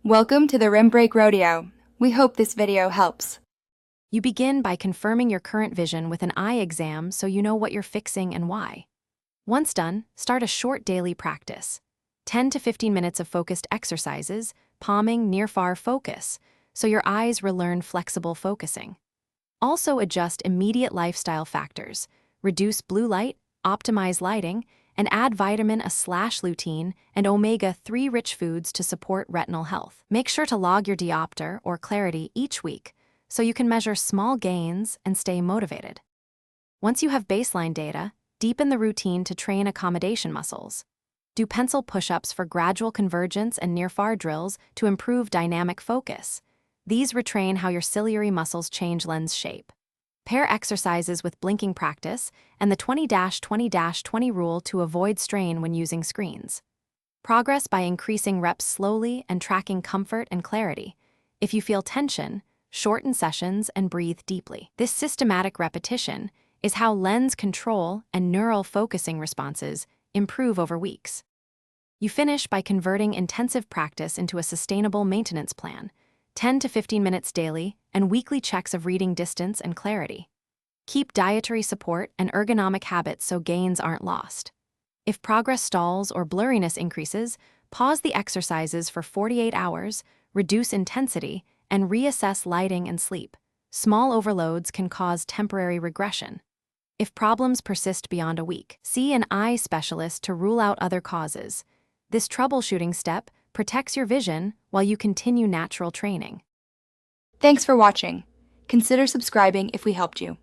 Welcome to the Rim Break Rodeo. We hope this video helps. You begin by confirming your current vision with an eye exam so you know what you're fixing and why. Once done, start a short daily practice. 10 to 15 minutes of focused exercises, palming, near-far focus, so your eyes relearn flexible focusing. Also adjust immediate lifestyle factors, reduce blue light, optimize lighting, and add vitamin A/lutein and omega-3 rich foods to support retinal health. Make sure to log your diopter or clarity each week so you can measure small gains and stay motivated. Once you have baseline data, deepen the routine to train accommodation muscles. Do pencil push-ups for gradual convergence and near-far drills to improve dynamic focus. These retrain how your ciliary muscles change lens shape. Pair exercises with blinking practice and the 20-20-20 rule to avoid strain when using screens. Progress by increasing reps slowly and tracking comfort and clarity. If you feel tension, shorten sessions and breathe deeply. This systematic repetition is how lens control and neural focusing responses improve over weeks. You finish by converting intensive practice into a sustainable maintenance plan, 10 to 15 minutes daily, and weekly checks of reading distance and clarity. Keep dietary support and ergonomic habits so gains aren't lost. If progress stalls or blurriness increases, pause the exercises for 48 hours, reduce intensity, and reassess lighting and sleep. Small overloads can cause temporary regression. If problems persist beyond a week, see an eye specialist to rule out other causes. This troubleshooting step protects your vision while you continue natural training. Thanks for watching. Consider subscribing if we helped you.